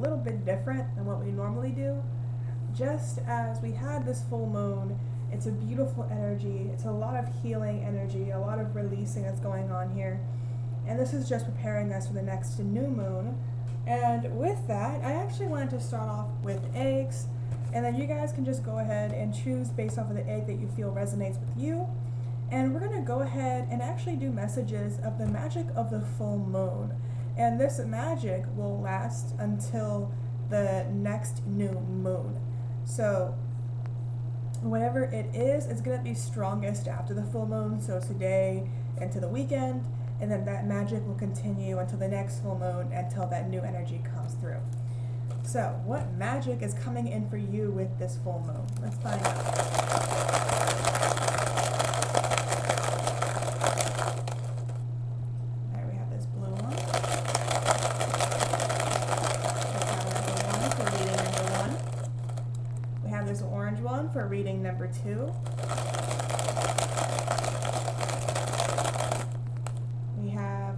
little bit different than what we normally do. Just as we had this full moon, it's a beautiful energy, it's a lot of healing energy, a lot of releasing that's going on here. And this is just preparing us for the next new moon. And with that, I actually wanted to start off with eggs, and then you guys can just go ahead and choose based off of the egg that you feel resonates with you. And we're going to go ahead and actually do messages of the magic of the full moon. And this magic will last until the next new moon. So whatever it is, it's going to be strongest after the full moon, so today into the weekend, and then that magic will continue until the next full moon, until that new energy comes through. So what magic is coming in for you with this full moon? Let's find out. For reading number 2. We have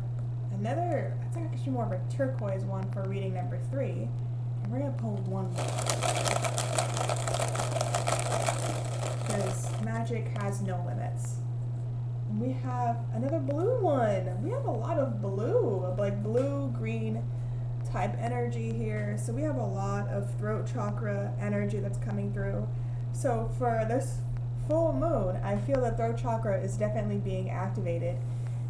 another, I think actually more of a turquoise one for reading number 3. And we're going to pull one more. Because magic has no limits. We have another blue one. We have a lot of blue, like blue, green type energy here. So we have a lot of throat chakra energy that's coming through. So for this full moon, I feel the throat chakra is definitely being activated,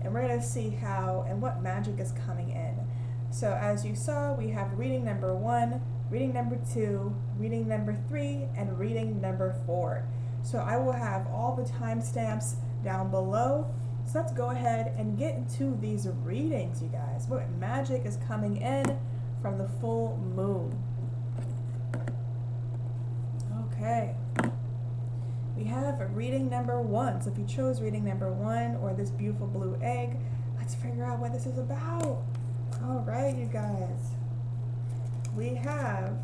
and we're going to see how and what magic is coming in. So as you saw, we have reading number 1, reading number 2, reading number 3, and reading number 4. So I will have all the timestamps down below. So let's go ahead and get into these readings, you guys. What magic is coming in from the full moon? Okay. We have reading number 1. So if you chose reading number 1 or this beautiful blue egg, let's figure out what this is about. All right, you guys. We have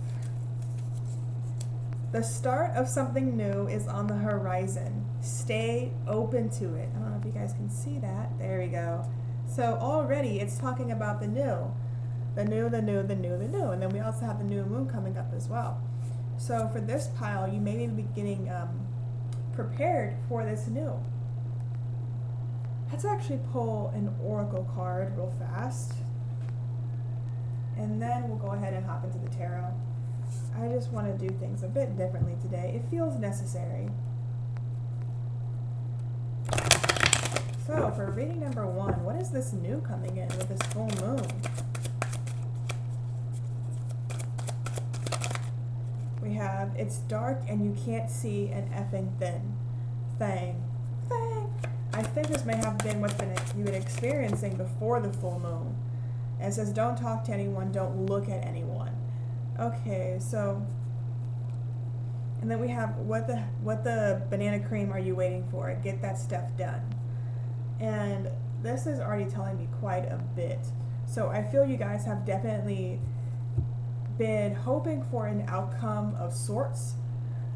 the start of something new is on the horizon. Stay open to it. I don't know if you guys can see that. There we go. So already it's talking about the new. The new, the new, the new, the new. And then we also have the new moon coming up as well. So for this pile, you may be getting prepared for this new. Let's actually pull an oracle card real fast. And then we'll go ahead and hop into the tarot. I just want to do things a bit differently today. It feels necessary. So for reading number 1, what is this new coming in with this full moon? We have, it's dark and you can't see an effing thing. I think this may have been what's you've been experiencing before the full moon. And it says, don't talk to anyone, don't look at anyone. Okay, so, and then we have, what the banana cream are you waiting for? Get that stuff done. And this is already telling me quite a bit. So I feel you guys have definitely been hoping for an outcome of sorts.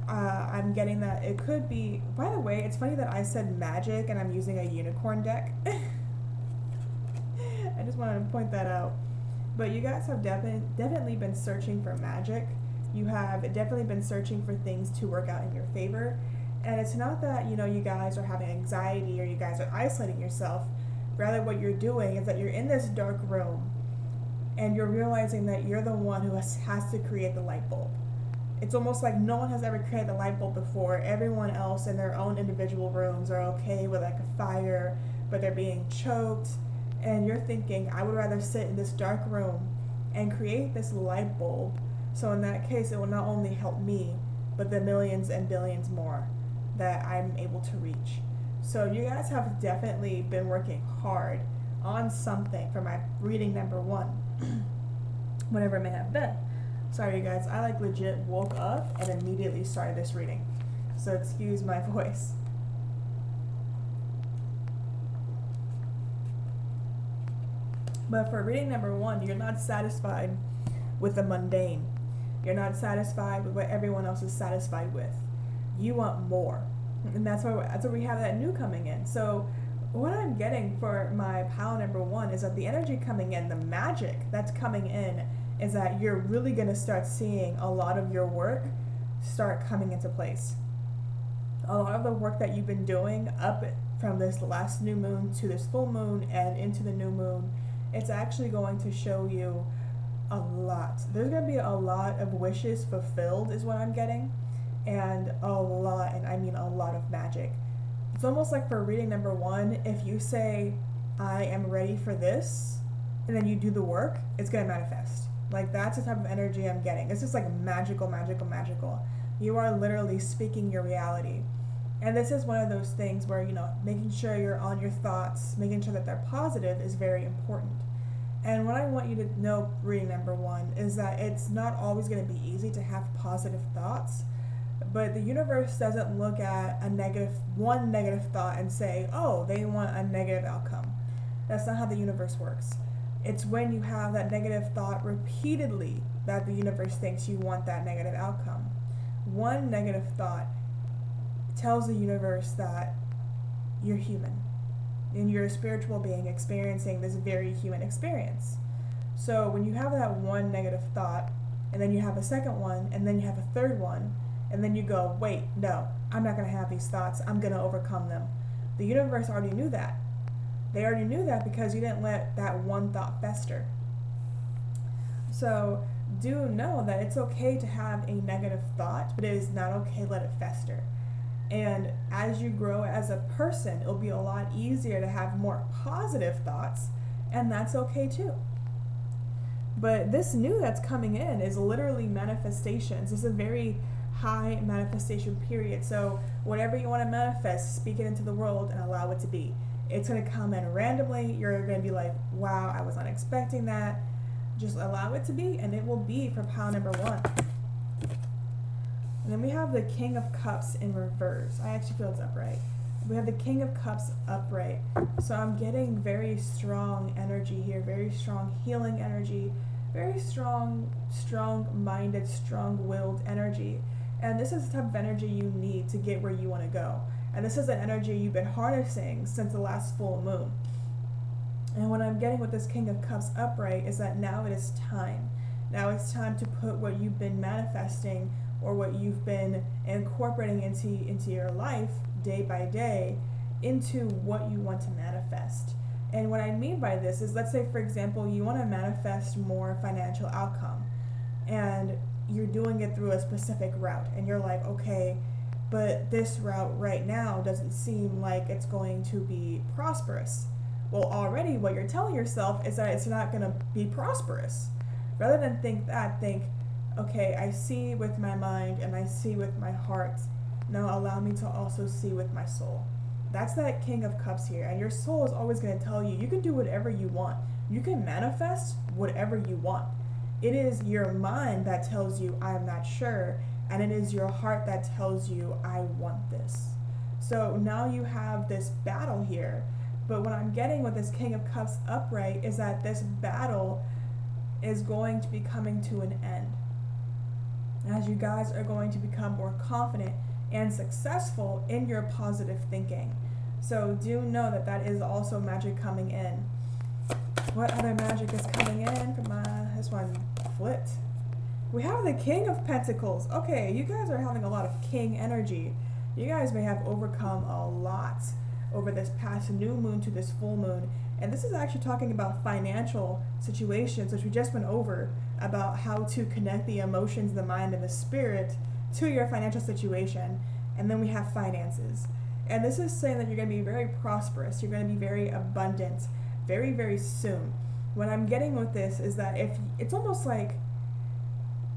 I'm getting that it could be, by the way, it's funny that I said magic and I'm using a unicorn deck. I just wanted to point that out. But you guys have definitely been searching for magic. You have definitely been searching for things to work out in your favor. And it's not that, you know, you guys are having anxiety or you guys are isolating yourself. Rather, what you're doing is that you're in this dark room and you're realizing that you're the one who has to create the light bulb. It's almost like no one has ever created the light bulb before. Everyone else in their own individual rooms are okay with like a fire, but they're being choked. And you're thinking, I would rather sit in this dark room and create this light bulb. So in that case, it will not only help me, but the millions and billions more that I'm able to reach. So you guys have definitely been working hard on something for my reading number 1, whatever it may have been. Sorry, you guys, I like legit woke up and immediately started this reading. So excuse my voice. But for reading number 1, you're not satisfied with the mundane. You're not satisfied with what everyone else is satisfied with. You want more. And that's where we have that new coming in. So what I'm getting for my pile number 1 is that the energy coming in, the magic that's coming in, is that you're really going to start seeing a lot of your work start coming into place. A lot of the work that you've been doing up from this last new moon to this full moon and into the new moon, it's actually going to show you a lot. There's going to be a lot of wishes fulfilled is what I'm getting, and a lot, and I mean a lot of magic. It's almost like for reading number 1, if you say, I am ready for this, and then you do the work, it's going to manifest. Like, that's the type of energy I'm getting. It's just like magical, magical, magical. You are literally speaking your reality. And this is one of those things where, making sure you're on your thoughts, making sure that they're positive is very important. And what I want you to know, reading number 1, is that it's not always going to be easy to have positive thoughts, but the universe doesn't look at one negative thought and say, oh, they want a negative outcome. That's not how the universe works. It's when you have that negative thought repeatedly that the universe thinks you want that negative outcome. One negative thought tells the universe that you're human and you're a spiritual being experiencing this very human experience. So when you have that one negative thought, and then you have a second one, and then you have a third one, and then you go, wait, no, I'm not going to have these thoughts. I'm going to overcome them. The universe already knew that. They already knew that because you didn't let that one thought fester. So do know that it's okay to have a negative thought, but it is not okay to let it fester. And as you grow as a person, it'll be a lot easier to have more positive thoughts, and that's okay too. But this new that's coming in is literally manifestations. This is a very high manifestation period. So whatever you want to manifest, speak it into the world and allow it to be. It's going to come in randomly. You're going to be like, wow, I was not expecting that. Just allow it to be, and it will be for pile number 1. And then we have the King of Cups in reverse. I actually feel it's upright. We have the King of Cups upright. So I'm getting very strong energy here, very strong healing energy, very strong-minded, strong-willed energy. And this is the type of energy you need to get where you want to go. And this is an energy you've been harnessing since the last full moon. And what I'm getting with this King of Cups upright is that now it is time. Now it's time to put what you've been manifesting or what you've been incorporating into your life day by day into what you want to manifest. And what I mean by this is, let's say, for example, you want to manifest more financial outcome, and you're doing it through a specific route, and you're like, okay, but this route right now doesn't seem like it's going to be prosperous. Well, already what you're telling yourself is that it's not going to be prosperous. Rather than think that, think, okay, I see with my mind and I see with my heart. Now allow me to also see with my soul. That's that King of Cups here. And your soul is always going to tell you, you can do whatever you want. You can manifest whatever you want. It is your mind that tells you, I'm not sure. And it is your heart that tells you, I want this. So now you have this battle here. But what I'm getting with this King of Cups upright is that this battle is going to be coming to an end, as you guys are going to become more confident and successful in your positive thinking. So do know that that is also magic coming in. What other magic is coming in from this one flipped? We have the King of Pentacles. Okay, you guys are having a lot of king energy. You guys may have overcome a lot over this past new moon to this full moon. And this is actually talking about financial situations, which we just went over, about how to connect the emotions, the mind, and the spirit to your financial situation. And then we have finances. And this is saying that you're going to be very prosperous. You're going to be very abundant very, very soon. What I'm getting with this is that if it's almost like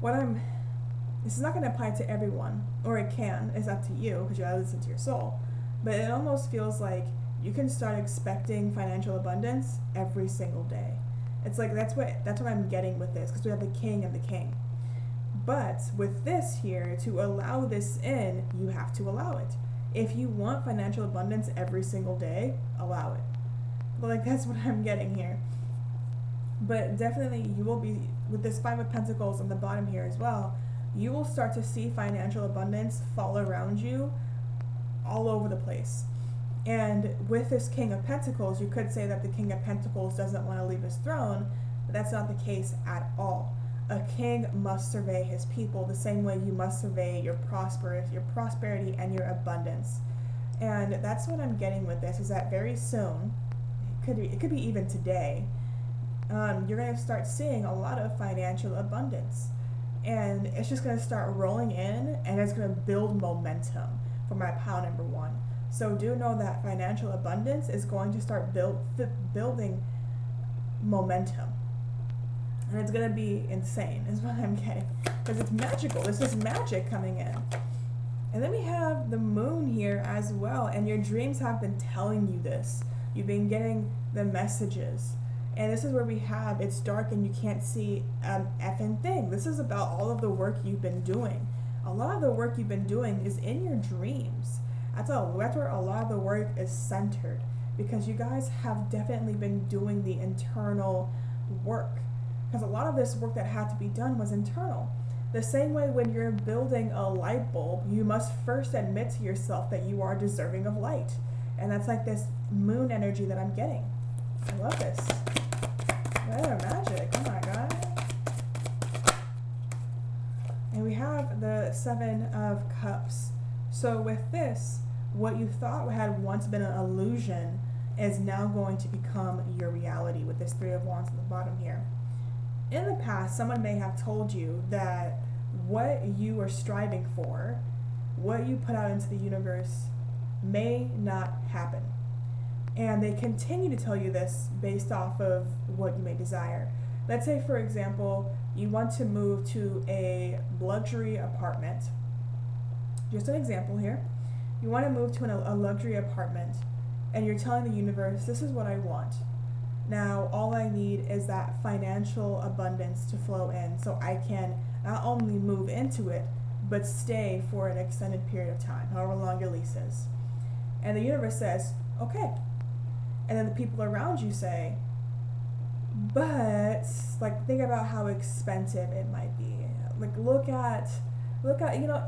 this is not going to apply to everyone, or it can, it's up to you because you gotta listen to your soul. But it almost feels like you can start expecting financial abundance every single day. It's like that's what I'm getting with this, because we have the King and the King. But with this here, to allow this in, you have to allow it. If you want financial abundance every single day, allow it. But like that's what I'm getting here. But definitely you will be, with this Five of Pentacles on the bottom here as well, you will start to see financial abundance fall around you all over the place. And with this King of Pentacles, you could say that the King of Pentacles doesn't want to leave his throne, but that's not the case at all. a king must survey his people the same way you must survey your prosperity and your abundance. And that's what I'm getting with this, is that very soon, it could be even today, you're going to start seeing a lot of financial abundance. And it's just going to start rolling in, and it's going to build momentum for my pile number one. So do know that financial abundance is going to start building momentum. And it's going to be insane, is what I'm getting. Because it's magical. This is magic coming in. And then we have the moon here as well. And your dreams have been telling you this. You've been getting the messages. And this is where we have, it's dark and you can't see an effing thing. This is about all of the work you've been doing. A lot of the work you've been doing is in your dreams. That's where a lot of the work is centered. Because you guys have definitely been doing the internal work. Because a lot of this work that had to be done was internal. The same way when you're building a light bulb, you must first admit to yourself that you are deserving of light. And that's like this moon energy that I'm getting. I love this. Weather magic, oh my god. And we have the 7 of Cups. So with this, what you thought had once been an illusion is now going to become your reality with this 3 of Wands at the bottom here. In the past, someone may have told you that what you are striving for, what you put out into the universe, may not happen. And they continue to tell you this based off of what you may desire. Let's say, for example, you want to move to a luxury apartment. Just an example here. You want to move to a luxury apartment, and you're telling the universe, this is what I want. Now, all I need is that financial abundance to flow in so I can not only move into it, but stay for an extended period of time, however long your lease is. And the universe says, okay. And then the people around you say, but, like, think about how expensive it might be. Like, look at,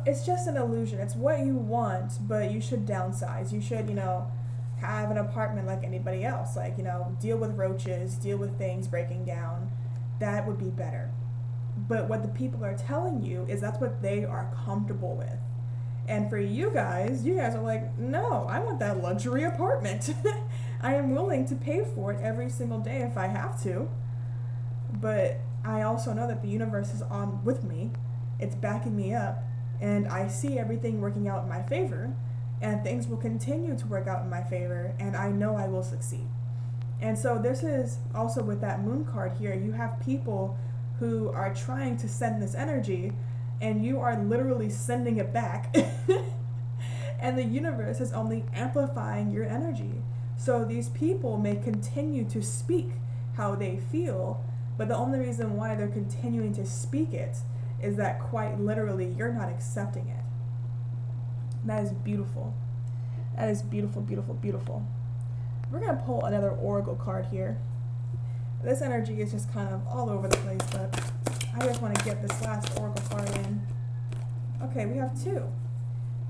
it's just an illusion. It's what you want, but you should downsize. You should, have an apartment like anybody else, like, deal with roaches, deal with things breaking down. That would be better. But what the people are telling you is that's what they are comfortable with. And for you guys are like, no, I want that luxury apartment. I am willing to pay for it every single day if I have to. But I also know that the universe is on with me. It's backing me up. And I see everything working out in my favor. And things will continue to work out in my favor, and I know I will succeed. And so this is also with that moon card here, you have people who are trying to send this energy, and you are literally sending it back. And the universe is only amplifying your energy. So these people may continue to speak how they feel, but the only reason why they're continuing to speak it is that quite literally you're not accepting it. That is beautiful. That is beautiful, beautiful, beautiful. We're going to pull another oracle card here. This energy is just kind of all over the place, but I just want to get this last oracle card in. Okay, we have 2.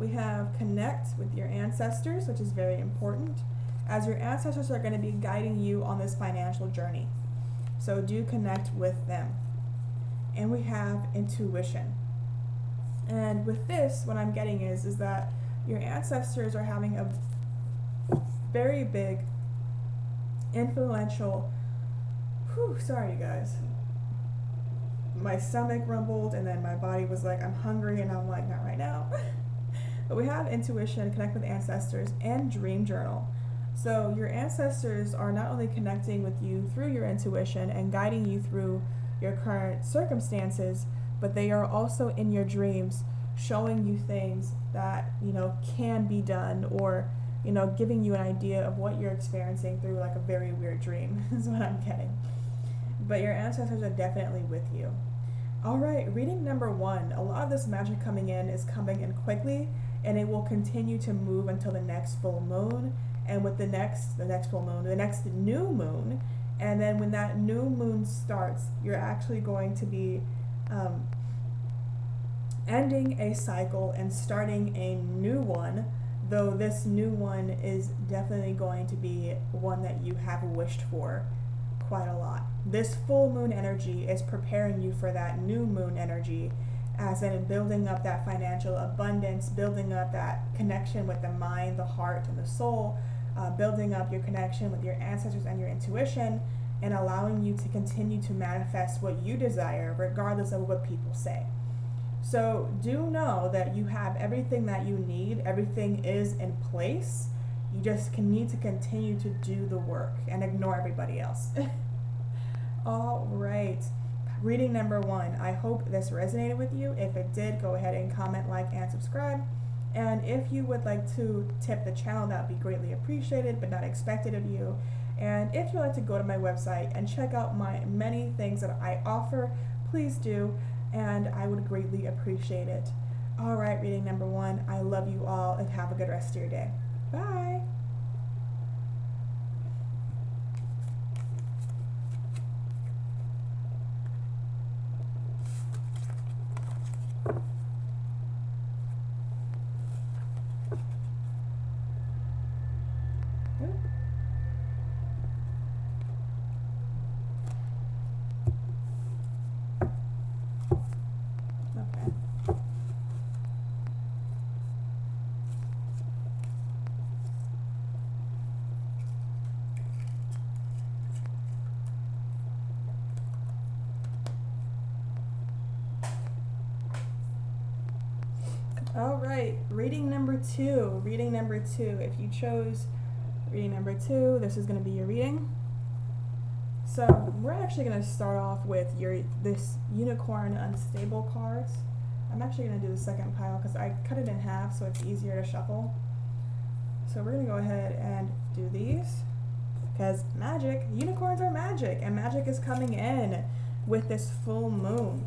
We have connect with your ancestors, which is very important, as your ancestors are going to be guiding you on this financial journey. So do connect with them. And we have intuition. And with this, what I'm getting is that your ancestors are having a very big, influential, sorry you guys. My stomach rumbled and then my body was like, I'm hungry, and I'm like, not right now. But we have intuition, connect with ancestors, and dream journal. So your ancestors are not only connecting with you through your intuition and guiding you through your current circumstances, but they are also in your dreams showing you things that, can be done, or, giving you an idea of what you're experiencing through like a very weird dream is what I'm getting. But your ancestors are definitely with you. All right, reading number 1. A lot of this magic coming in quickly, and it will continue to move until the next full moon, and with the next full moon, the next new moon, and then when that new moon starts, you're actually going to be ending a cycle and starting a new one, though this new one is definitely going to be one that you have wished for quite a lot. This full moon energy is preparing you for that new moon energy, as in building up that financial abundance, building up that connection with the mind, the heart, and the soul, building up your connection with your ancestors and your intuition, and allowing you to continue to manifest what you desire regardless of what people say. So do know that you have everything that you need. Everything is in place. You just need to continue to do the work and ignore everybody else. All right. Reading number 1. I hope this resonated with you. If it did, go ahead and comment, like, and subscribe. And if you would like to tip the channel, that would be greatly appreciated, but not expected of you. And if you'd like to go to my website and check out my many things that I offer, please do, and I would greatly appreciate it. All right, reading number 1. I love you all, and have a good rest of your day. Bye. All right, reading number 2. Reading number 2. If you chose reading number 2, this is going to be your reading. So we're actually going to start off with this unicorn unstable cards. I'm actually going to do the second pile because I cut it in half so it's easier to shuffle. So we're going to go ahead and do these because magic, unicorns are magic, and magic is coming in with this full moon.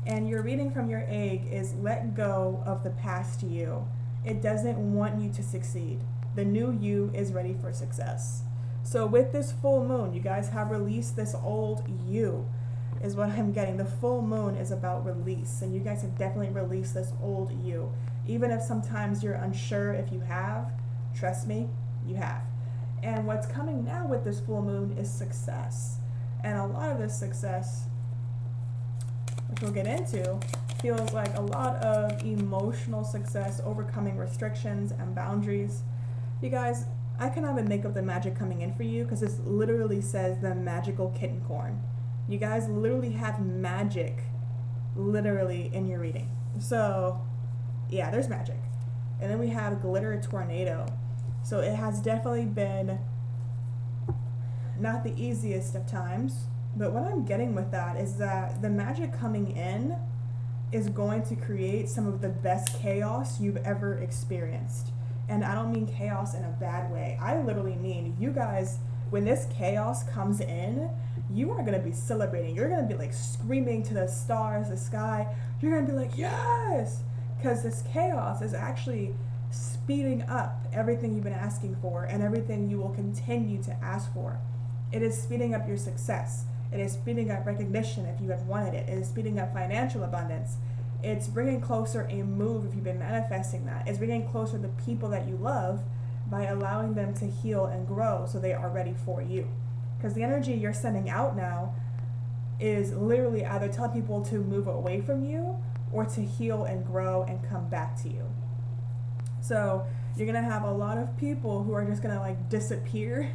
And your reading from your egg is let go of the past you. It doesn't want you to succeed. The new you is ready for success. So with this full moon, you guys have released this old you, is what I'm getting. The full moon is about release, and you guys have definitely released this old you. Even if sometimes you're unsure if you have, trust me, you have. And what's coming now with this full moon is success. And a lot of this success, which we'll get into, feels like a lot of emotional success, overcoming restrictions and boundaries. You guys, I cannot even make up the magic coming in for you because this literally says the magical kitten corn. You guys literally have magic literally in your reading. So yeah, there's magic. And then we have glitter tornado. So it has definitely been not the easiest of times. But what I'm getting with that is that the magic coming in is going to create some of the best chaos you've ever experienced. And I don't mean chaos in a bad way. I literally mean you guys, when this chaos comes in, you are going to be celebrating. You're going to be like screaming to the stars, the sky. You're going to be like, yes! Because this chaos is actually speeding up everything you've been asking for and everything you will continue to ask for. It is speeding up your success. It is speeding up recognition if you have wanted it. It is speeding up financial abundance. It's bringing closer a move if you've been manifesting that. It's bringing closer the people that you love by allowing them to heal and grow so they are ready for you. Because the energy you're sending out now is literally either telling people to move away from you or to heal and grow and come back to you. So you're going to have a lot of people who are just going to like disappear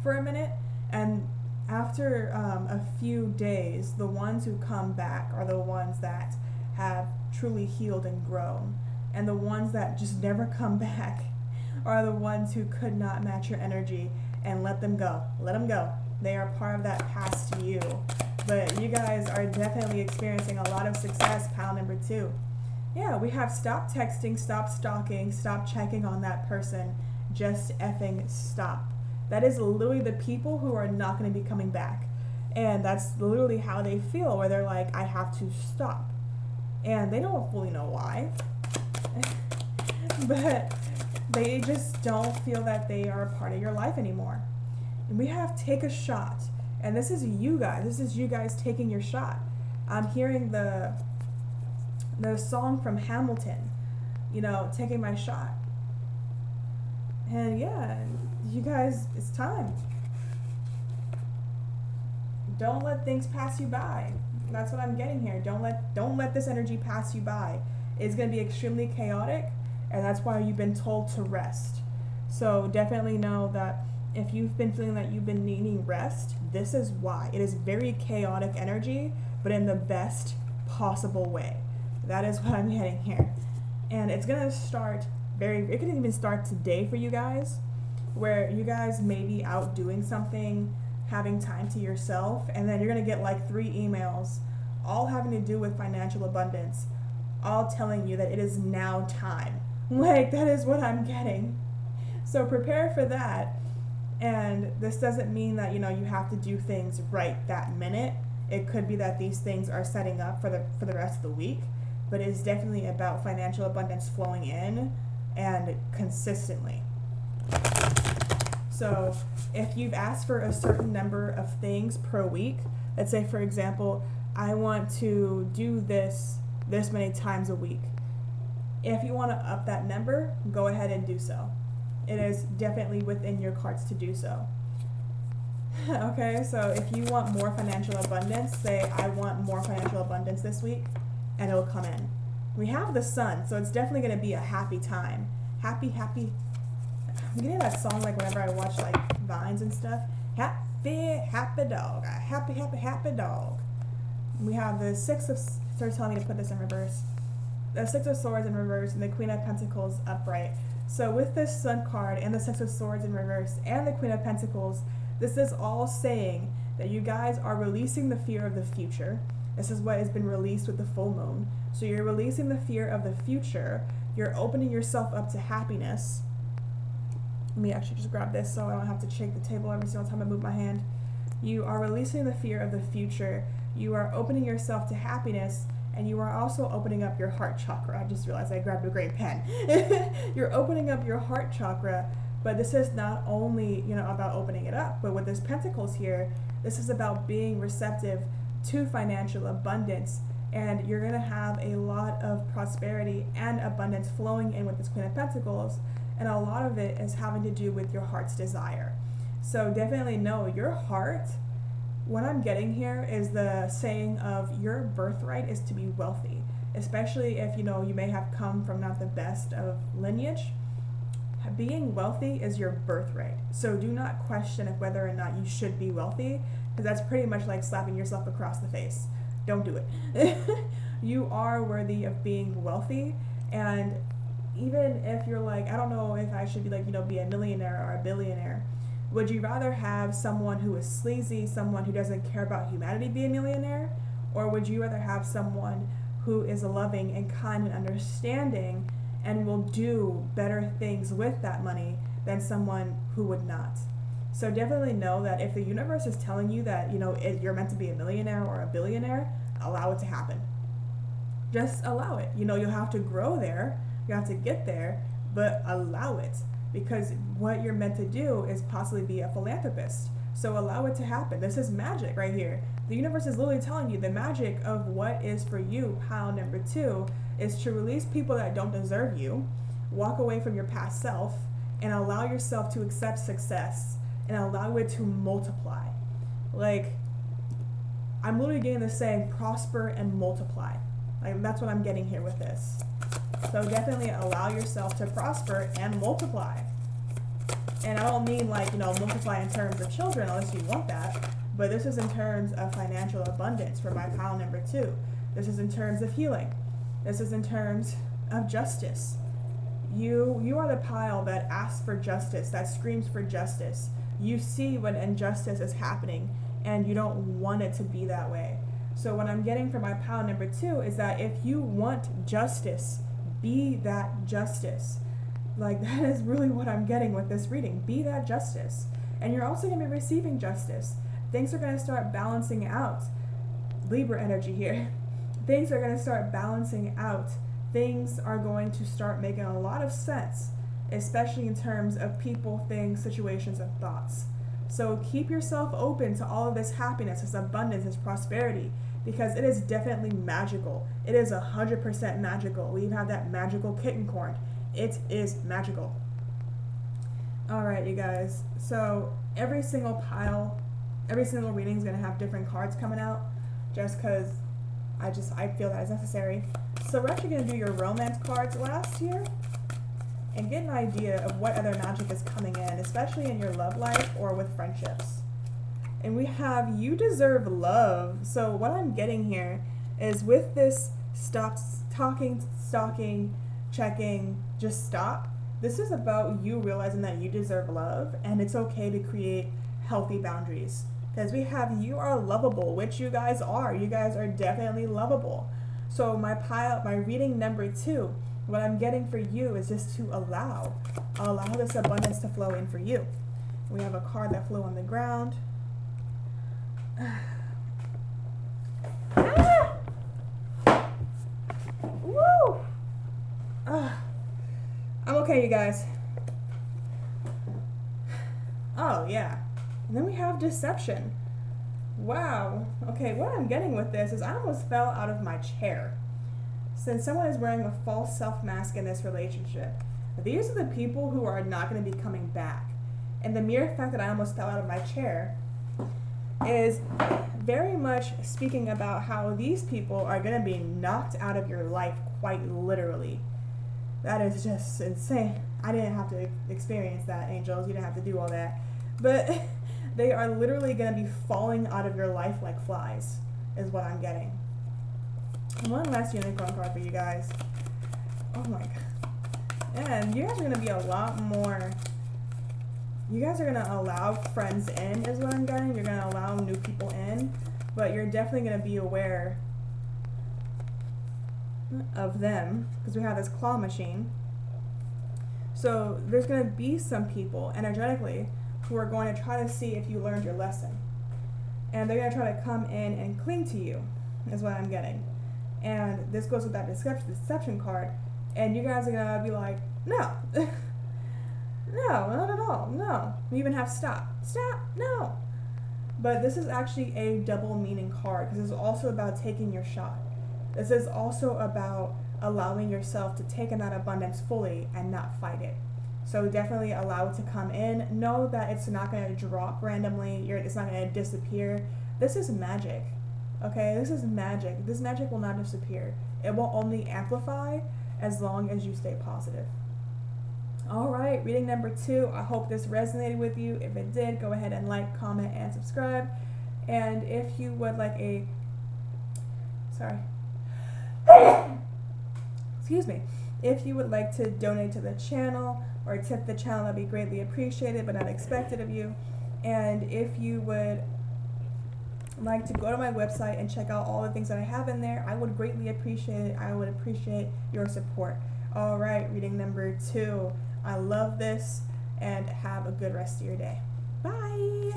for a minute, and after a few days, the ones who come back are the ones that have truly healed and grown. And the ones that just never come back are the ones who could not match your energy, and let them go. Let them go. They are part of that past you. But you guys are definitely experiencing a lot of success, pile number 2. Yeah, we have stop texting, stop stalking, stop checking on that person. Just effing stop. That is literally the people who are not going to be coming back. And that's literally how they feel, where they're like, I have to stop. And they don't fully know why. But they just don't feel that they are a part of your life anymore. And we have take a shot. And this is you guys. This is you guys taking your shot. I'm hearing the song from Hamilton, you know, taking my shot. And yeah, you guys, it's time. don't let things pass you by. That's what I'm getting here. Don't let this energy pass you by. It's going to be extremely chaotic, and that's why you've been told to rest. So definitely know that if you've been feeling that you've been needing rest, this is why. It is very chaotic energy, but in the best possible way. That is what I'm getting here. And it's going to start it can even start today for you guys, where you guys may be out doing something, having time to yourself, and then you're going to get like 3 emails, all having to do with financial abundance, all telling you that it is now time. Like, that is what I'm getting. So prepare for that. And this doesn't mean that, you have to do things right that minute. It could be that these things are setting up for the rest of the week, but it's definitely about financial abundance flowing in and consistently. So if you've asked for a certain number of things per week, let's say, for example, I want to do this many times a week. If you want to up that number, go ahead and do so. It is definitely within your cards to do so. Okay, so if you want more financial abundance, say, I want more financial abundance this week, and it'll come in. We have the sun, so it's definitely going to be a happy time. Happy. I'm getting that song like whenever I watch like Vines and stuff. Happy dog. Happy dog. We have the starts telling me to put this in reverse. The 6 of Swords in reverse and the Queen of Pentacles upright. So with this Sun card and the 6 of Swords in reverse and the Queen of Pentacles, this is all saying that you guys are releasing the fear of the future. This is what has been released with the full moon. So you're releasing the fear of the future. You're opening yourself up to happiness. Let me actually just grab this so I don't have to shake the table every single time I move my hand. You are releasing the fear of the future. You are opening yourself to happiness, and you are also opening up your heart chakra. I just realized I grabbed a great pen. You're opening up your heart chakra, but this is not only, about opening it up, but with this Pentacles here, this is about being receptive to financial abundance, and you're going to have a lot of prosperity and abundance flowing in with this Queen of Pentacles, and a lot of it is having to do with your heart's desire. So definitely know your heart. What I'm getting here is the saying of your birthright is to be wealthy, especially if you may have come from not the best of lineage. Being wealthy is your birthright. So do not question whether or not you should be wealthy, because that's pretty much like slapping yourself across the face. Don't do it. You are worthy of being wealthy, and even if you're like, I don't know if I should be like, be a millionaire or a billionaire. Would you rather have someone who is sleazy, someone who doesn't care about humanity be a millionaire? Or would you rather have someone who is loving and kind and understanding and will do better things with that money than someone who would not? So definitely know that if the universe is telling you that, you're meant to be a millionaire or a billionaire, allow it to happen. Just allow it. You'll have to grow there. You have to get there, but allow it. Because what you're meant to do is possibly be a philanthropist. So allow it to happen. This is magic right here. The universe is literally telling you the magic of what is for you. Pile number 2 is to release people that don't deserve you, walk away from your past self, and allow yourself to accept success and allow it to multiply. Like, I'm literally getting this saying, prosper and multiply. Like, that's what I'm getting here with this. So definitely allow yourself to prosper and multiply. And I don't mean like, multiply in terms of children unless you want that, but this is in terms of financial abundance for my pile number 2. This is in terms of healing. This is in terms of justice. You are the pile that asks for justice, that screams for justice. You see when injustice is happening and you don't want it to be that way. So what I'm getting from my pile number 2 is that if you want justice, be that justice. Like, that is really what I'm getting with this reading. Be that justice. And you're also going to be receiving justice. Things are going to start balancing out. Libra energy here. Things are going to start balancing out. Things are going to start making a lot of sense, especially in terms of people, things, situations, and thoughts. So keep yourself open to all of this happiness, this abundance, this prosperity, because it is definitely magical. It is 100% magical. We have that magical kitten corn. It is magical. All right, you guys. So every single pile every single reading is going to have different cards coming out just because I feel that is necessary. So we're actually going to do your romance cards last year and get an idea of what other magic is coming in, especially in your love life or with friendships. And we have you deserve love. So what I'm getting here is with this stop talking, stalking, checking, just stop. This is about you realizing that you deserve love and it's okay to create healthy boundaries. Because we have you are lovable, which you guys are. You guys are definitely lovable. So my reading number 2, what I'm getting for you is just to allow this abundance to flow in for you. We have a card that flew on the ground. Woo! I'm okay, you guys. Oh, yeah. And then we have deception. Wow. Okay, what I'm getting with this is I almost fell out of my chair. Since someone is wearing a false self mask in this relationship, these are the people who are not going to be coming back. And the mere fact that I almost fell out of my chair is very much speaking about how these people are going to be knocked out of your life quite literally. That is just insane. I didn't have to experience that, angels. You didn't have to do all that. But they are literally going to be falling out of your life like flies, is what I'm getting. And one last unicorn card for you guys. Oh my god. And you guys are going to be a lot more... You guys are going to allow friends in, is what I'm getting. You're going to allow new people in. But you're definitely going to be aware of them, because we have this claw machine. So there's going to be some people, energetically, who are going to try to see if you learned your lesson. And they're going to try to come in and cling to you, is what I'm getting. And this goes with that deception card. And you guys are going to be like, no. No, not at all. No. We even have stop. Stop. No. But this is actually a double meaning card, because it's also about taking your shot. This is also about allowing yourself to take in that abundance fully and not fight it. So definitely allow it to come in. Know that it's not going to drop randomly. It's not going to disappear. This is magic. Okay, this is magic. This magic will not disappear. It will only amplify as long as you stay positive. All right, reading number 2. I hope this resonated with you. If it did, go ahead and like, comment, and subscribe. And if you would like a... Sorry. Excuse me. If you would like to donate to the channel or tip the channel, that'd be greatly appreciated but not expected of you. And if you would like to go to my website and check out all the things that I have in there, I would greatly appreciate it. I would appreciate your support. All right, reading number 2. I love this, and have a good rest of your day. Bye.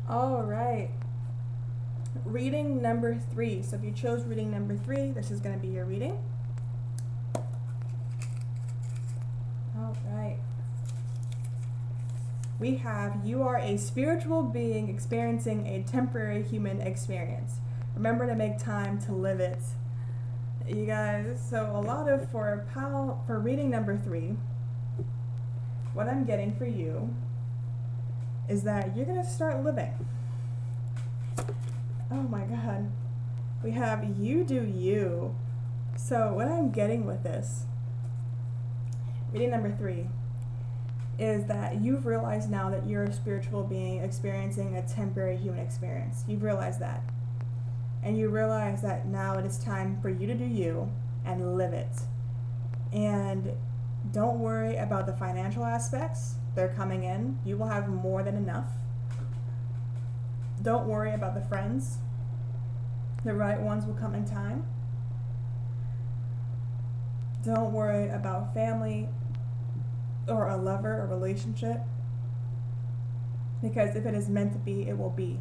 All right, reading number 3. So if you chose reading number 3, this is going to be your reading. All right. We have, you are a spiritual being experiencing a temporary human experience. Remember to make time to live it. You guys, so a lot of, for reading number 3, what I'm getting for you is that you're going to start living. Oh my god. We have you do you. So what I'm getting with this, reading number 3, is that you've realized now that you're a spiritual being experiencing a temporary human experience. You've realized that. And you realize that now it is time for you to do you and live it. And don't worry about the financial aspects. They're coming in. You will have more than enough. Don't worry about the friends. The right ones will come in time. Don't worry about family. or a lover, a relationship. Because if it is meant to be, it will be.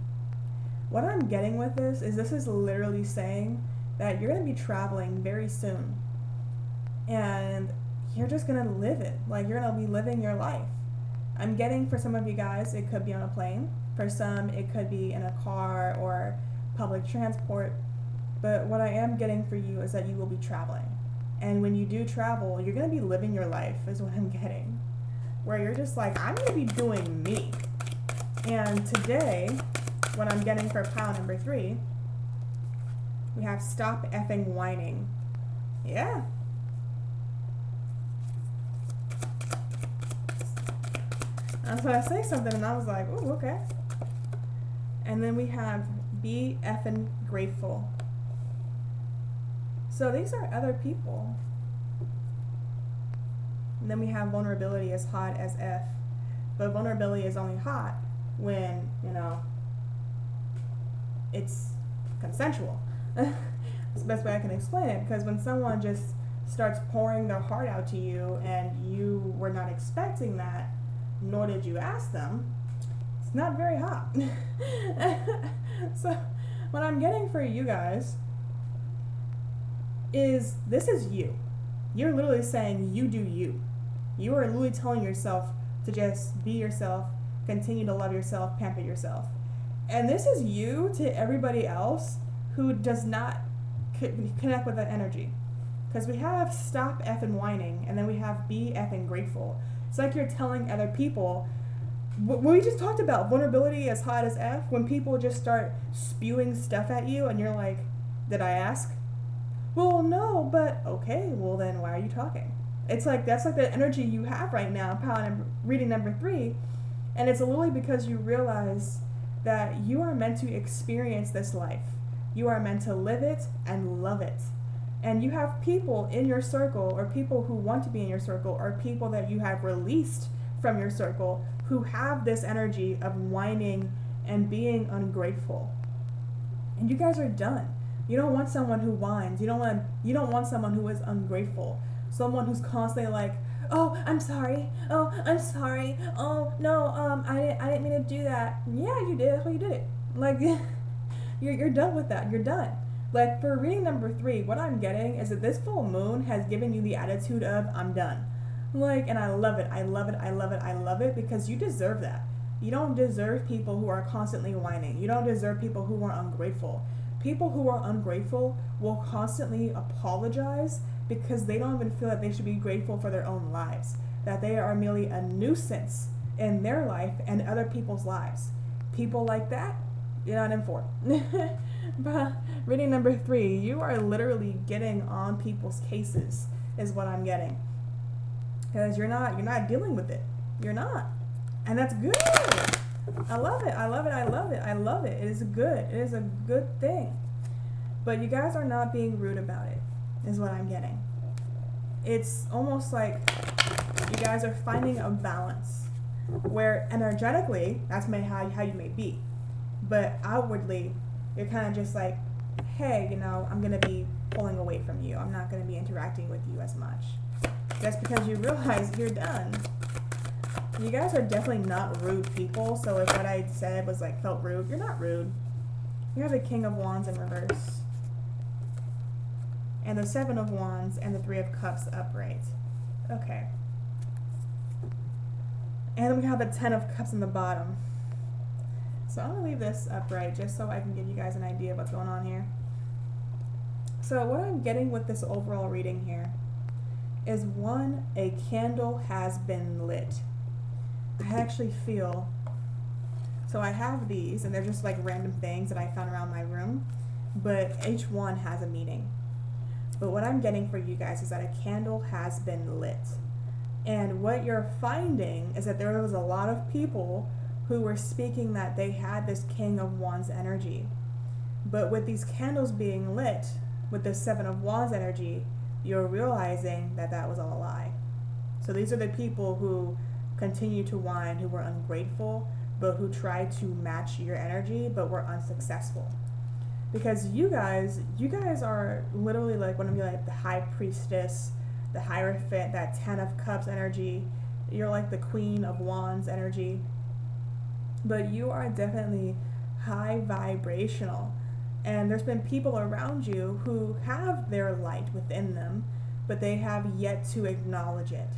What I'm getting with this is literally saying that you're going to be traveling very soon. And you're just going to live it. Like, you're going to be living your life. I'm getting, for some of you guys, it could be on a plane. For some, it could be in a car or public transport. But what I am getting for you is that you will be traveling. And when you do travel, you're going to be living your life, is what I'm getting. Where you're just like, I'm going to be doing me. And today, what I'm getting for pile number 3, we have stop effing whining. Yeah. And so I say something and I was like, ooh, okay. And then we have be effing grateful. So these are other people. And then we have vulnerability is hot as F. But vulnerability is only hot when, it's consensual. That's the best way I can explain it. Because when someone just starts pouring their heart out to you and you were not expecting that, nor did you ask them, it's not very hot. So what I'm getting for you guys is this is you. You're literally saying you do you. You are literally telling yourself to just be yourself, continue to love yourself, pamper yourself. And this is you to everybody else who does not connect with that energy. Because we have stop effing whining, and then we have be effing grateful. It's like you're telling other people, what we just talked about, vulnerability as hot as F, when people just start spewing stuff at you and you're like, did I ask? Well, no, but okay, well then why are you talking? It's like, that's like the energy you have right now, reading number 3, and it's literally because you realize that you are meant to experience this life. You are meant to live it and love it. And you have people in your circle, or people who want to be in your circle, or people that you have released from your circle who have this energy of whining and being ungrateful. And you guys are done. You don't want someone who whines. You don't want someone who is ungrateful. Someone who's constantly like, oh, I'm sorry. Oh, I'm sorry. Oh, no, I didn't mean to do that. Yeah, you did. That's why you did it. Like, you're done with that. You're done. Like, for reading number 3, what I'm getting is that this full moon has given you the attitude of, I'm done. Like, and I love it. I love it. I love it. I love it because you deserve that. You don't deserve people who are constantly whining. You don't deserve people who are ungrateful. People who are ungrateful will constantly apologize because they don't even feel that they should be grateful for their own lives. That they are merely a nuisance in their life and other people's lives. People like that, you're not in for. But reading number 3, you are literally getting on people's cases, is what I'm getting. Because you're not dealing with it. You're not. And that's good. I love it. I love it. I love it. I love it. It is good. It is a good thing. But you guys are not being rude about it, is what I'm getting. It's almost like you guys are finding a balance where energetically, that's how you may be. But outwardly, you're kind of just like, hey, I'm going to be pulling away from you. I'm not going to be interacting with you as much. That's because you realize you're done. You guys are definitely not rude people, so if what I said was felt rude, you're not rude. You have the King of Wands in reverse. And the 7 of Wands and the 3 of Cups upright. Okay. And then we have the 10 of Cups in the bottom. So I'm going to leave this upright just so I can give you guys an idea of what's going on here. So what I'm getting with this overall reading here is 1, a candle has been lit. I actually feel, so I have these and they're just like random things that I found around my room, but each one has a meaning. But what I'm getting for you guys is that a candle has been lit. And what you're finding is that there was a lot of people who were speaking that they had this King of Wands energy. But with these candles being lit, with the 7 of Wands energy, you're realizing that that was all a lie. So these are the people who continue to whine, who were ungrateful, but who tried to match your energy, but were unsuccessful. Because you guys are literally like one of the High Priestess, the Hierophant, that 10 of Cups energy. You're like the Queen of Wands energy. But you are definitely high vibrational. And there's been people around you who have their light within them, but they have yet to acknowledge it.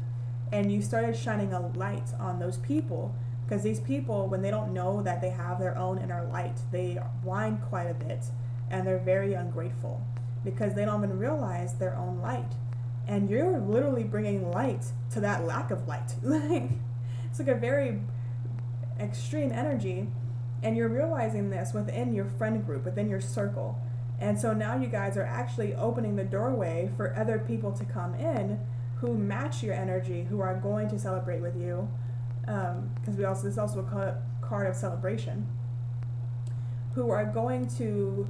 And you started shining a light on those people, because these people, when they don't know that they have their own inner light, they whine quite a bit, and they're very ungrateful because they don't even realize their own light. And you're literally bringing light to that lack of light. It's like a very extreme energy, and you're realizing this within your friend group, within your circle. And so now you guys are actually opening the doorway for other people to come in who match your energy, who are going to celebrate with you, because this is also a card of celebration, who are going to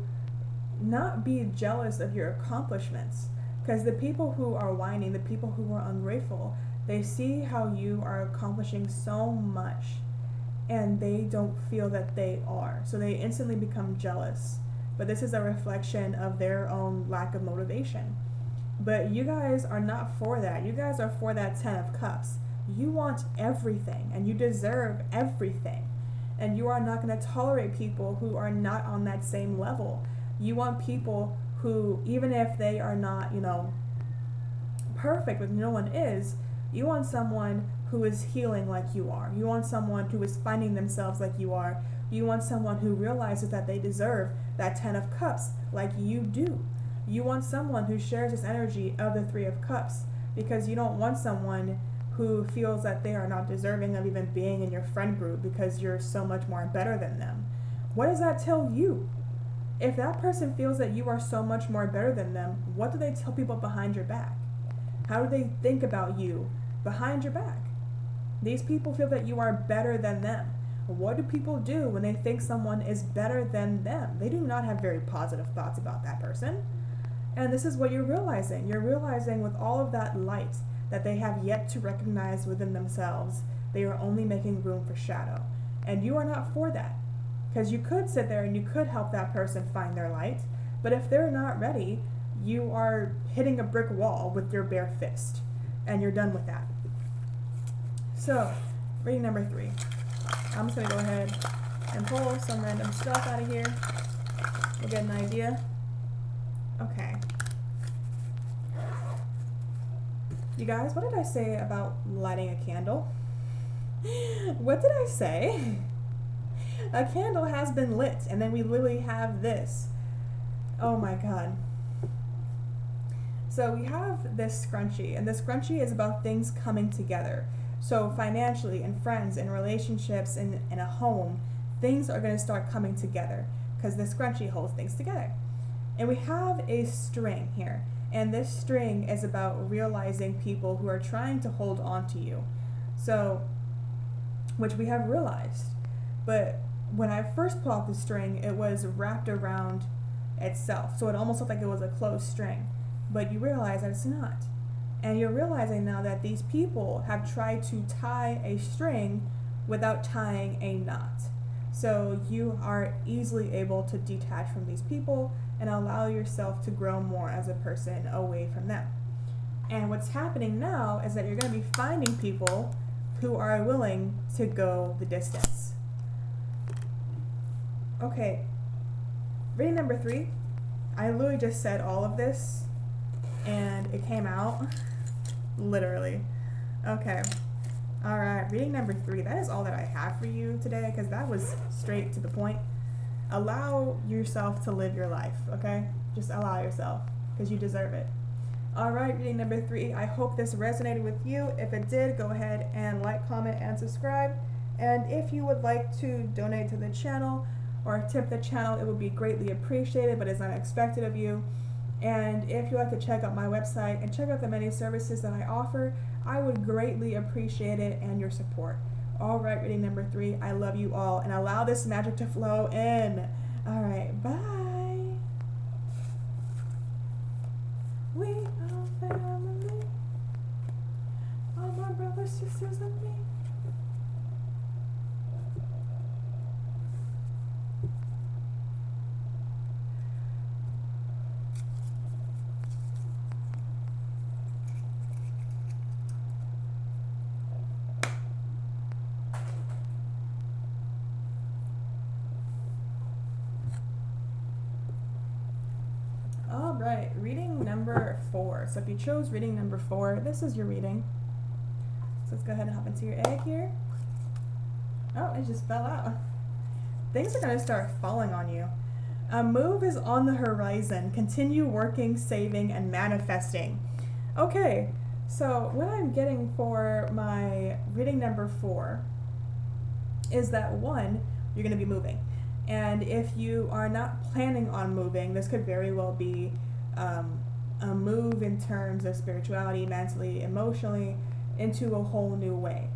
not be jealous of your accomplishments. Because the people who are whining, the people who are ungrateful, they see how you are accomplishing so much, and they don't feel that they are. So they instantly become jealous. But this is a reflection of their own lack of motivation. But you guys are not for that. You guys are for that 10 of Cups. You want everything, and you deserve everything. And you are not going to tolerate people who are not on that same level. You want people who, even if they are not, perfect, but no one is, you want someone who is healing like you are. You want someone who is finding themselves like you are. You want someone who realizes that they deserve that 10 of Cups like you do. You want someone who shares this energy of the 3 of Cups, because you don't want someone who feels that they are not deserving of even being in your friend group because you're so much more better than them. What does that tell you? If that person feels that you are so much more better than them, what do they tell people behind your back? How do they think about you behind your back? These people feel that you are better than them. What do people do when they think someone is better than them? They do not have very positive thoughts about that person. And this is what you're realizing. You're realizing with all of that light that they have yet to recognize within themselves, they are only making room for shadow. And you are not for that. Because you could sit there and you could help that person find their light, but if they're not ready, you are hitting a brick wall with your bare fist, and you're done with that. So, reading number 3. I'm just going to go ahead and pull some random stuff out of here. We'll get an idea. Okay. You guys, what did I say about lighting a candle? What did I say? A candle has been lit, and then we literally have this. Oh my god. So we have this scrunchie, and this scrunchie is about things coming together. So financially, and friends, and relationships, and in a home, things are going to start coming together because the scrunchie holds things together. And we have a string here, and this string is about realizing people who are trying to hold on to you. So, which we have realized. But when I first pulled out the string, it was wrapped around itself. So it almost looked like it was a closed string. But you realize that it's not. And you're realizing now that these people have tried to tie a string without tying a knot. So you are easily able to detach from these people and allow yourself to grow more as a person away from them. And what's happening now is that you're going to be finding people who are willing to go the distance. Okay, reading number 3. I literally just said all of this and it came out literally. Okay. All right, reading number 3. That is all that I have for you today because that was straight to the point. Allow yourself to live your life, okay? Just allow yourself because you deserve it. All right, reading number 3. I hope this resonated with you. If it did, go ahead and like, comment, and subscribe. And if you would like to donate to the channel or tip the channel, it would be greatly appreciated, but it's not expected of you. And if you'd like to check out my website and check out the many services that I offer, I would greatly appreciate it and your support. All right, reading number 3. I love you all, and allow this magic to flow in. All right, bye. We are family. All my brothers, sisters, and me. All right, reading number 4. So if you chose reading number 4, this is your reading. So let's go ahead and hop into your egg here. Oh, it just fell out. Things are going to start falling on you. A move is on the horizon. Continue working, saving, and manifesting. Okay, so what I'm getting for my reading number 4 is that 1, you're going to be moving. And if you are not planning on moving, this could very well be a move in terms of spirituality, mentally, emotionally, into a whole new way.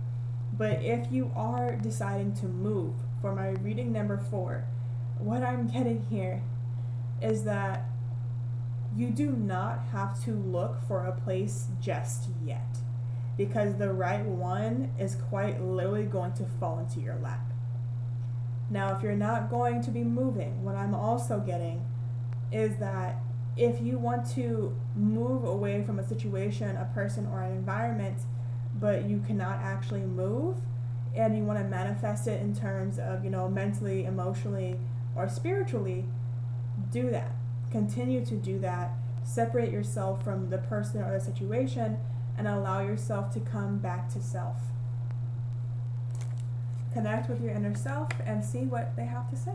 But if you are deciding to move, for my reading number 4, what I'm getting here is that you do not have to look for a place just yet, because the right one is quite literally going to fall into your lap. Now, if you're not going to be moving, what I'm also getting is that if you want to move away from a situation, a person, or an environment, but you cannot actually move, and you want to manifest it in terms of, mentally, emotionally, or spiritually, do that. Continue to do that. Separate yourself from the person or the situation and allow yourself to come back to self. Connect with your inner self and see what they have to say.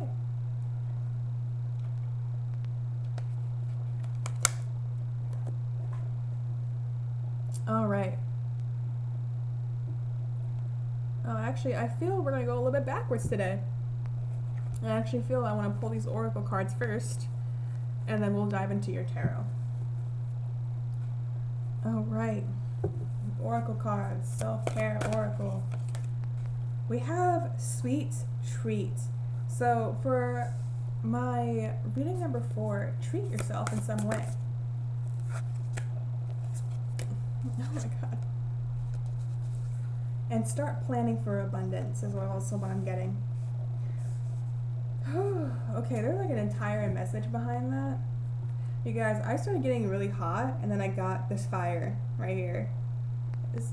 All right. Oh, actually, I feel we're going to go a little bit backwards today. I actually feel I want to pull these oracle cards first, and then we'll dive into your tarot. All right. Oracle cards, self-care oracle. We have sweet treat. So for my reading number 4, treat yourself in some way. Oh my God. And start planning for abundance is also what I'm getting. Okay, there's like an entire message behind that. You guys, I started getting really hot, and then I got this fire right here.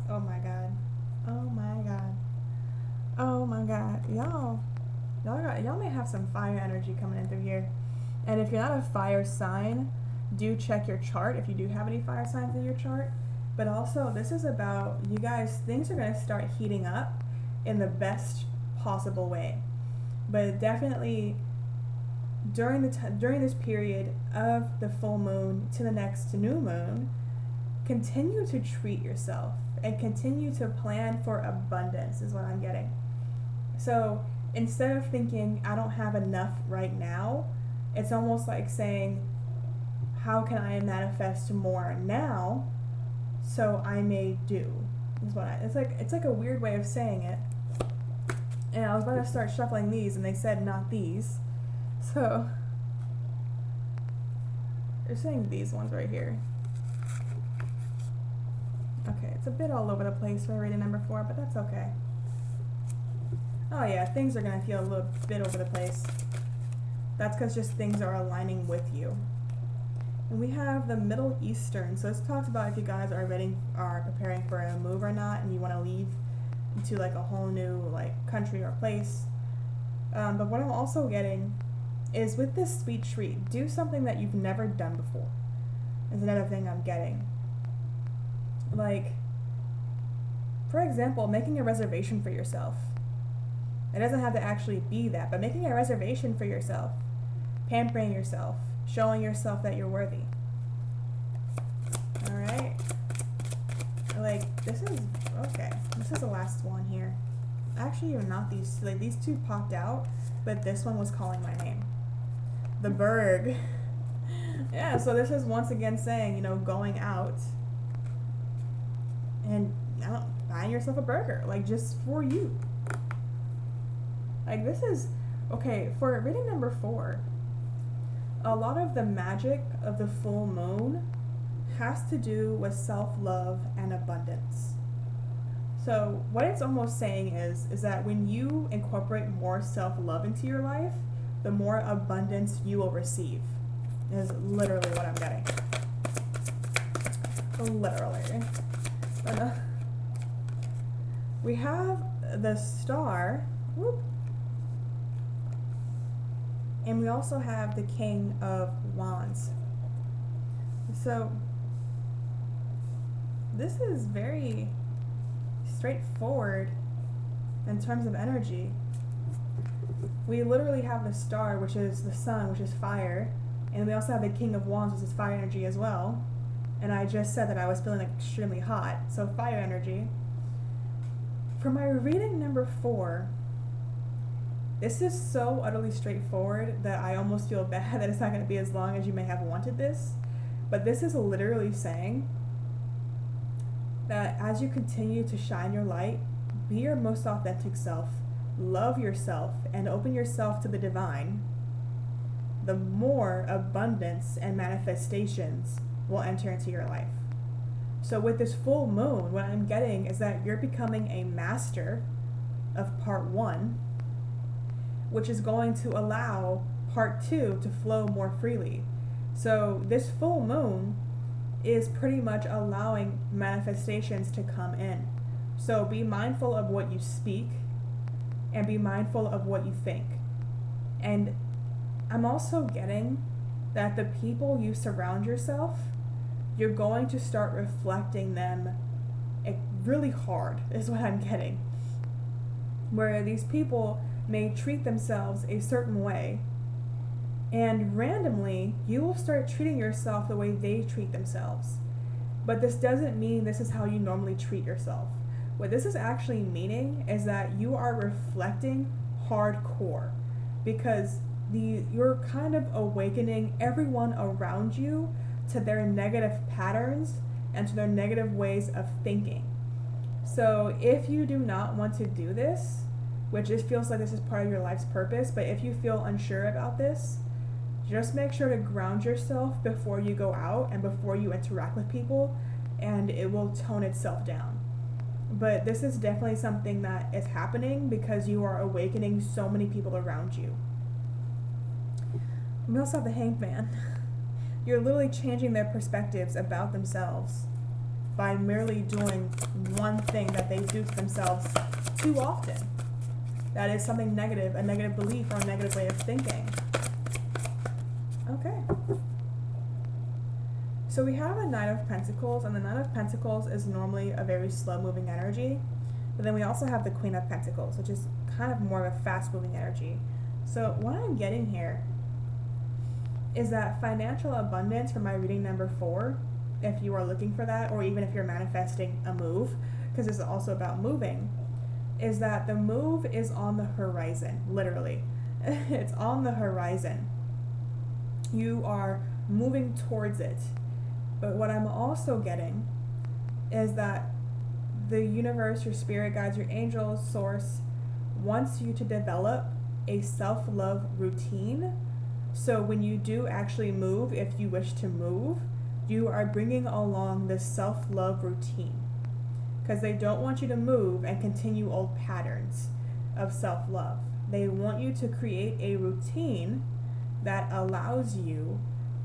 Oh my God. Oh my God. Oh my God. Y'all may have some fire energy coming in through here. And if you're not a fire sign, do check your chart if you do have any fire signs in your chart. But also, this is about, you guys, things are going to start heating up in the best possible way. But definitely during this period of the full moon to the next new moon, continue to treat yourself and continue to plan for abundance is what I'm getting. So instead of thinking, I don't have enough right now, it's almost like saying, how can I manifest more now so I may do? It's like a weird way of saying it. And I was about to start shuffling these, and they said not these. So they're saying these ones right here. Okay, it's a bit all over the place for reading number 4, but that's okay. Oh yeah, things are going to feel a little bit over the place. That's because just things are aligning with you. And we have the Middle Eastern. So this talks about if you guys are preparing for a move or not, and you want to leave to like a whole new country or place. But what I'm also getting is with this sweet treat, do something that you've never done before. Is another thing I'm getting. Like, for example, making a reservation for yourself. It doesn't have to actually be that, but making a reservation for yourself, pampering yourself, showing yourself that you're worthy. All right. This is the last one here. Actually, even not these. These two popped out, but this one was calling my name. The Berg. Yeah, so this is once again saying, going out and buying yourself a burger, just for you. This is, okay, for reading number 4, a lot of the magic of the full moon has to do with self-love and abundance. So what it's almost saying is that when you incorporate more self-love into your life, the more abundance you will receive, is literally what I'm getting. Literally. We have the Star. Whoop. And we also have the King of Wands. So this is very straightforward in terms of energy. We literally have the star, which is the sun, which is fire, and we also have the King of Wands, which is fire energy as well. And I just said that I was feeling extremely hot, so fire energy. For my reading number 4, this is so utterly straightforward that I almost feel bad that it's not going to be as long as you may have wanted this. But this is literally saying that as you continue to shine your light, be your most authentic self, love yourself, and open yourself to the divine, the more abundance and manifestations will enter into your life. So with this full moon, what I'm getting is that you're becoming a master of part 1, which is going to allow part 2 to flow more freely. So this full moon is pretty much allowing manifestations to come in. So be mindful of what you speak and be mindful of what you think. And I'm also getting that the people you surround yourself, you're going to start reflecting them really hard, is what I'm getting. Where these people may treat themselves a certain way, and randomly you will start treating yourself the way they treat themselves. But this doesn't mean this is how you normally treat yourself. What this is actually meaning is that you are reflecting hardcore, because you're kind of awakening everyone around you to their negative patterns and to their negative ways of thinking. So if you do not want to do this, which just feels like this is part of your life's purpose, but if you feel unsure about this, just make sure to ground yourself before you go out and before you interact with people, and it will tone itself down. But this is definitely something that is happening because you are awakening so many people around you. We also have the Hanged Man. You're literally changing their perspectives about themselves by merely doing one thing that they do to themselves too often. That is something negative, a negative belief or a negative way of thinking. Okay. So we have a Knight of Pentacles, and the Knight of Pentacles is normally a very slow-moving energy. But then we also have the Queen of Pentacles, which is kind of more of a fast-moving energy. So what I'm getting here is that financial abundance for my reading number 4, if you are looking for that, or even if you're manifesting a move, because this is also about moving, is that the move is on the horizon, literally. It's on the horizon. You are moving towards it. But what I'm also getting is that the universe, your spirit guides, your angels, source, wants you to develop a self-love routine. So when you do actually move, if you wish to move, you are bringing along this self-love routine. Because they don't want you to move and continue old patterns of self-love. They want you to create a routine that allows you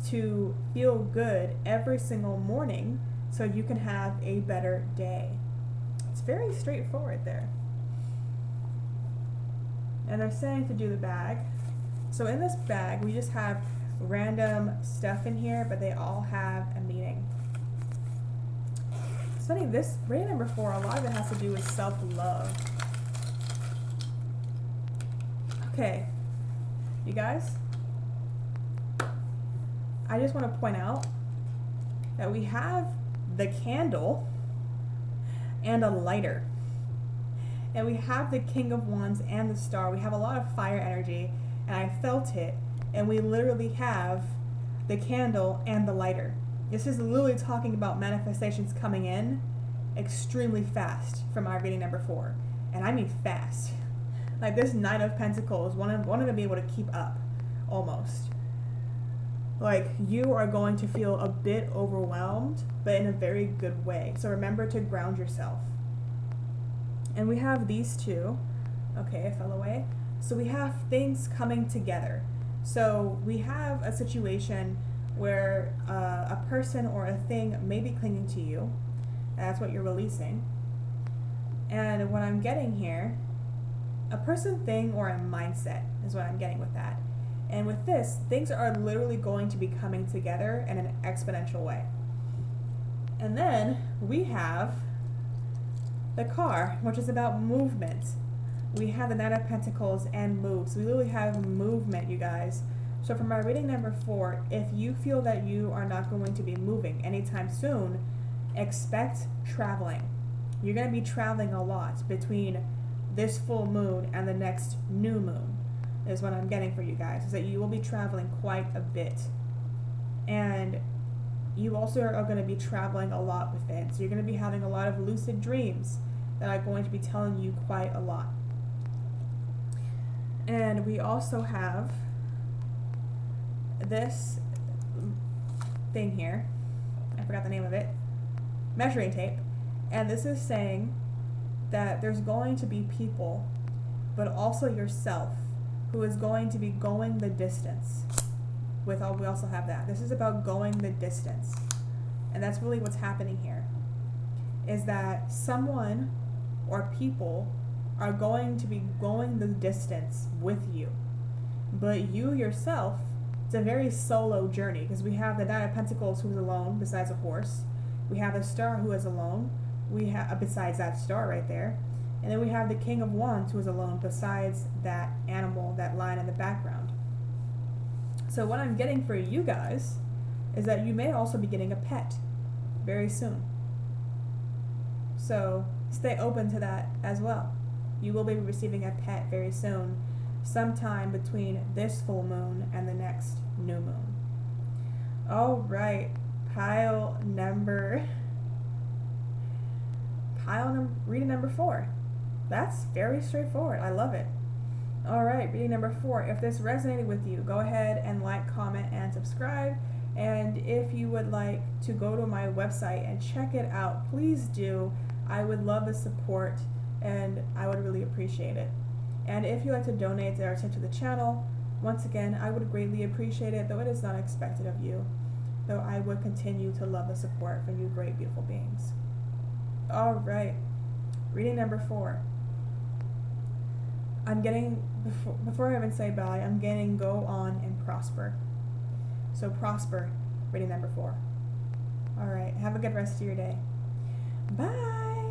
to feel good every single morning so you can have a better day. It's very straightforward there. And they're saying to do the bag. So in this bag, we just have random stuff in here, but they all have a meaning. It's funny, this reading number 4, a lot of it has to do with self-love. Okay, you guys, I just want to point out that we have the candle and a lighter. And we have the King of Wands and the Star. We have a lot of fire energy, and I felt it. And we literally have the candle and the lighter. This is literally talking about manifestations coming in extremely fast from our reading number 4. And I mean fast. Like this Knight of Pentacles, one of them be able to keep up, almost. Like you are going to feel a bit overwhelmed, but in a very good way. So remember to ground yourself. And we have these two. Okay, it fell away. So we have things coming together. So we have a situation where a person or a thing may be clinging to you. That's what you're releasing. And what I'm getting here, a person, thing, or a mindset is what I'm getting with that. And with this, things are literally going to be coming together in an exponential way. And then we have the car, which is about movement. We have the Knight of Pentacles and moves. We literally have movement, you guys. So for my reading number 4, if you feel that you are not going to be moving anytime soon, expect traveling. You're going to be traveling a lot between this full moon and the next new moon, is what I'm getting for you guys, is that you will be traveling quite a bit. And you also are going to be traveling a lot with it. So you're going to be having a lot of lucid dreams that are going to be telling you quite a lot. And we also have this thing here. I forgot the name of it. Measuring tape. And this is saying that there's going to be people, but also yourself, who is going to be going the distance. We also have that. This is about going the distance. And that's really what's happening here. Is that someone or people are going to be going the distance with you. But you yourself, it's a very solo journey, because we have the Knight of Pentacles who is alone besides a horse. We have the Star who is alone. We have besides that star right there. And then we have the King of Wands who is alone besides that animal, that line in the background. So what I'm getting for you guys is that you may also be getting a pet very soon. So stay open to that as well. You will be receiving a pet very soon, sometime between this full moon and the next new moon. All right, reading number 4. That's very straightforward. I love it. All right, reading number 4. If this resonated with you, go ahead and like, comment, and subscribe. And if you would like to go to my website and check it out, please do. I would love the support, and I would really appreciate it. And if you'd like to donate or tip to the channel, once again, I would greatly appreciate it, though it is not expected of you. Though I would continue to love the support from you great, beautiful beings. All right, reading number 4. I'm getting, before I even say bye, I'm getting go on and prosper. So prosper, reading number 4. All right, have a good rest of your day. Bye.